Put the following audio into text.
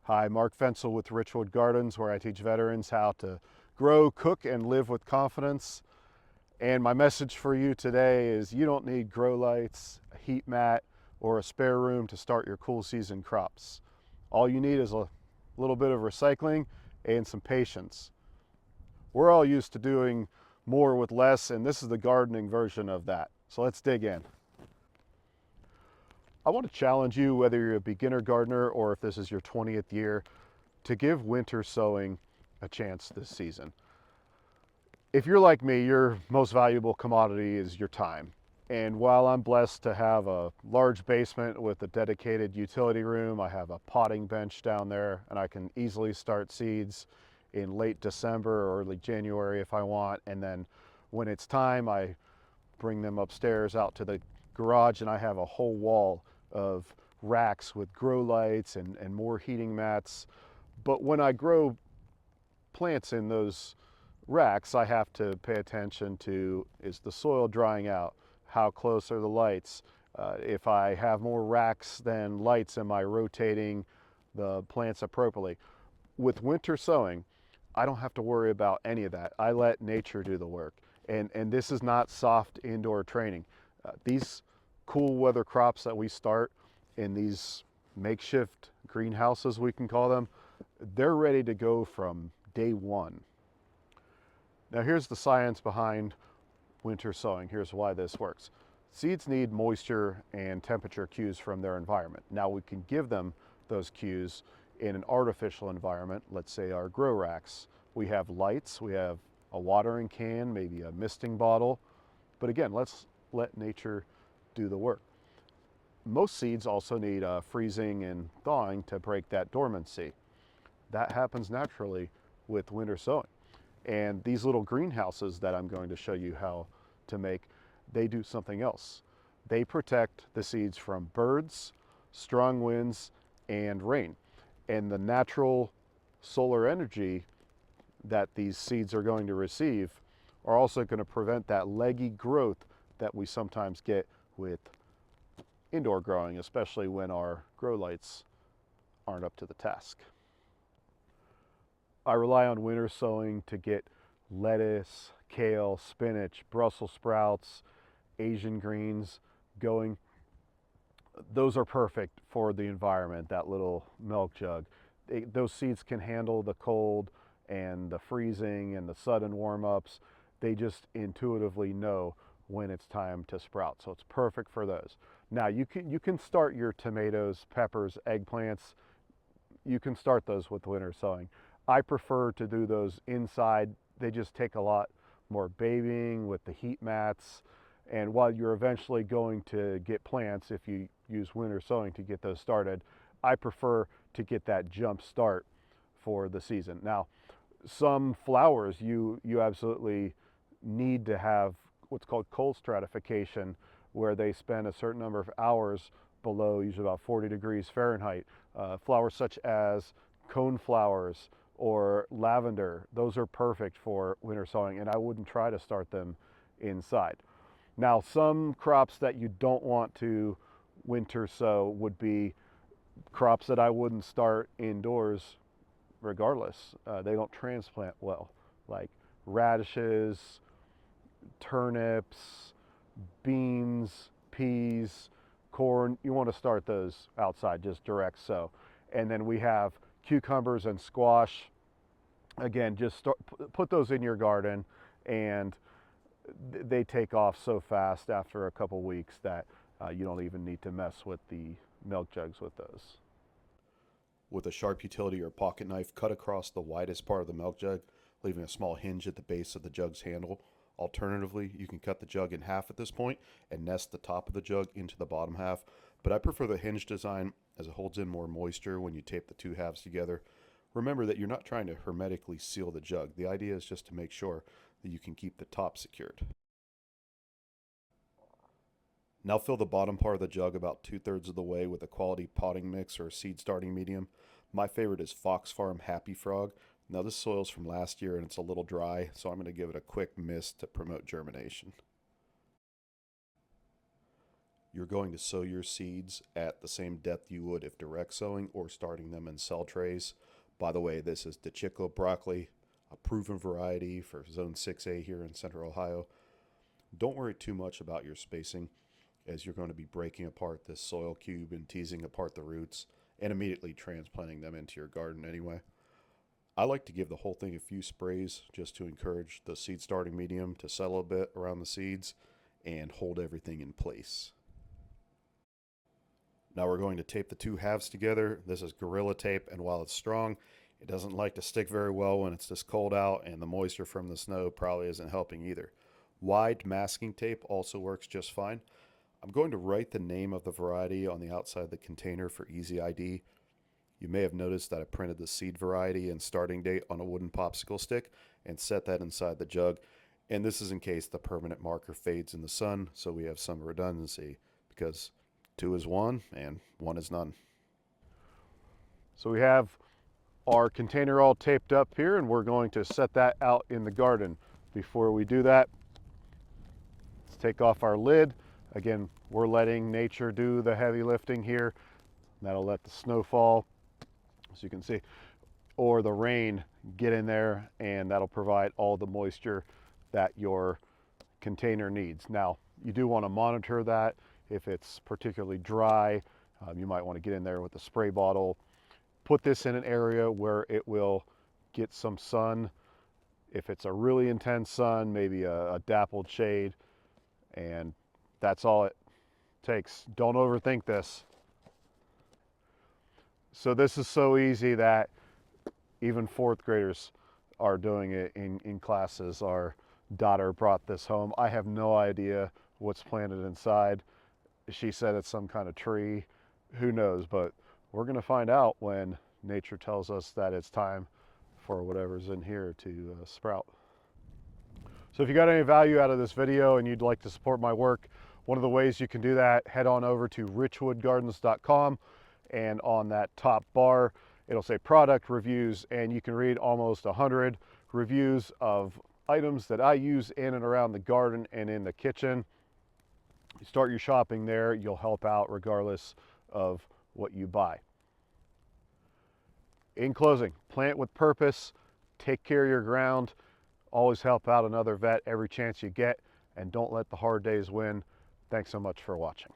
Hi, Mark Fensel with Richwood Gardens, where I teach veterans how to grow, cook, and live with confidence. And my message for you today is you don't need grow lights, a heat mat, or a spare room to start your cool season crops. All you need is a little bit of recycling and some patience. We're all used to doing more with less, and this is the gardening version of that. So let's dig in. I want to challenge you, whether you're a beginner gardener or if this is your 20th year, to give winter sowing a chance this season. If you're like me, your most valuable commodity is your time. And while I'm blessed to have a large basement with a dedicated utility room, I have a potting bench down there, and I can easily start seeds in late December or early January if I want. And then when it's time, I bring them upstairs out to the garage, and I have a whole wall of racks with grow lights and more heating mats. But when I grow plants in those racks, I have to pay attention to, is the soil drying out? How close are the lights? If I have more racks than lights, am I rotating the plants appropriately? With winter sowing, I don't have to worry about any of that. I let nature do the work. And this is not soft indoor training. These cool weather crops that we start in these makeshift greenhouses, we can call them, they're ready to go from day one. Now here's the science behind winter sowing. Here's why this works. Seeds need moisture and temperature cues from their environment. Now we can give them those cues in an artificial environment, let's say our grow racks. We have lights, we have a watering can, maybe a misting bottle, but again, let's let nature do the work. Most seeds also need freezing and thawing to break that dormancy. That happens naturally with winter sowing. And these little greenhouses that I'm going to show you how to make, they do something else. They protect the seeds from birds, strong winds, and rain. And the natural solar energy that these seeds are going to receive are also going to prevent that leggy growth that we sometimes get with indoor growing, especially when our grow lights aren't up to the task. I rely on winter sowing to get lettuce, kale, spinach, Brussels sprouts, Asian greens going. Those are perfect for the environment, that little milk jug. Those seeds can handle the cold and the freezing and the sudden warm-ups. They just intuitively know when it's time to sprout. So it's perfect for those. Now you can start your tomatoes, peppers, eggplants. You can start those with winter sowing. I prefer to do those inside. They just take a lot more babying with the heat mats. And while you're eventually going to get plants, if you use winter sowing to get those started, I prefer to get that jump start for the season. Now, some flowers you absolutely need to have what's called cold stratification, where they spend a certain number of hours below, usually about 40 degrees Fahrenheit. Flowers such as cone flowers or lavender, those are perfect for winter sowing, and I wouldn't try to start them inside. Now, some crops that you don't want to winter sow would be crops that I wouldn't start indoors regardless. They don't transplant well, like radishes, turnips, beans, peas, corn. You want to start those outside, just direct sow. And then we have cucumbers and squash. Again, just put those in your garden, and they take off so fast after a couple weeks that you don't even need to mess with the milk jugs with those. With a sharp utility or pocket knife, cut across the widest part of the milk jug, leaving a small hinge at the base of the jug's handle. Alternatively, you can cut the jug in half at this point and nest the top of the jug into the bottom half, but I prefer the hinge design as it holds in more moisture when you tape the two halves together. Remember that you're not trying to hermetically seal the jug. The idea is just to make sure that you can keep the top secured. Now fill the bottom part of the jug about 2/3 of the way with a quality potting mix or seed starting medium. My favorite is Fox Farm Happy Frog. Now this soil's from last year and it's a little dry, so I'm going to give it a quick mist to promote germination. You're going to sow your seeds at the same depth you would if direct sowing or starting them in cell trays. By the way, this is dependable broccoli, a proven variety for zone 6A here in central Ohio. Don't worry too much about your spacing, as you're going to be breaking apart this soil cube and teasing apart the roots and immediately transplanting them into your garden anyway. I like to give the whole thing a few sprays just to encourage the seed starting medium to settle a bit around the seeds and hold everything in place. Now we're going to tape the two halves together. This is Gorilla Tape, and while it's strong, it doesn't like to stick very well when it's this cold out, and the moisture from the snow probably isn't helping either. Wide masking tape also works just fine. I'm going to write the name of the variety on the outside of the container for easy ID. You may have noticed that I printed the seed variety and starting date on a wooden popsicle stick and set that inside the jug. And this is in case the permanent marker fades in the sun, so we have some redundancy, because 2 is 1 and 1 is none. So we have our container all taped up here, and we're going to set that out in the garden. Before we do that, let's take off our lid. Again, we're letting nature do the heavy lifting here. That'll let the snowfall, as you can see, or the rain get in there, and that'll provide all the moisture that your container needs. Now, you do want to monitor that. If it's particularly dry, you might want to get in there with a spray bottle. Put this in an area where it will get some sun. If it's a really intense sun, maybe a dappled shade, and that's all it takes. Don't overthink this. So this is so easy that even fourth graders are doing it in classes. Our daughter brought this home. I have no idea what's planted inside. She said it's some kind of tree. Who knows? But we're going to find out when nature tells us that it's time for whatever's in here to sprout. So if you got any value out of this video and you'd like to support my work, one of the ways you can do that, head on over to richwoodgardens.com, and on that top bar, it'll say product reviews, and you can read almost 100 reviews of items that I use in and around the garden and in the kitchen. You start your shopping there, you'll help out regardless of what you buy. In closing, plant with purpose, take care of your ground, always help out another vet every chance you get, and don't let the hard days win. Thanks so much for watching.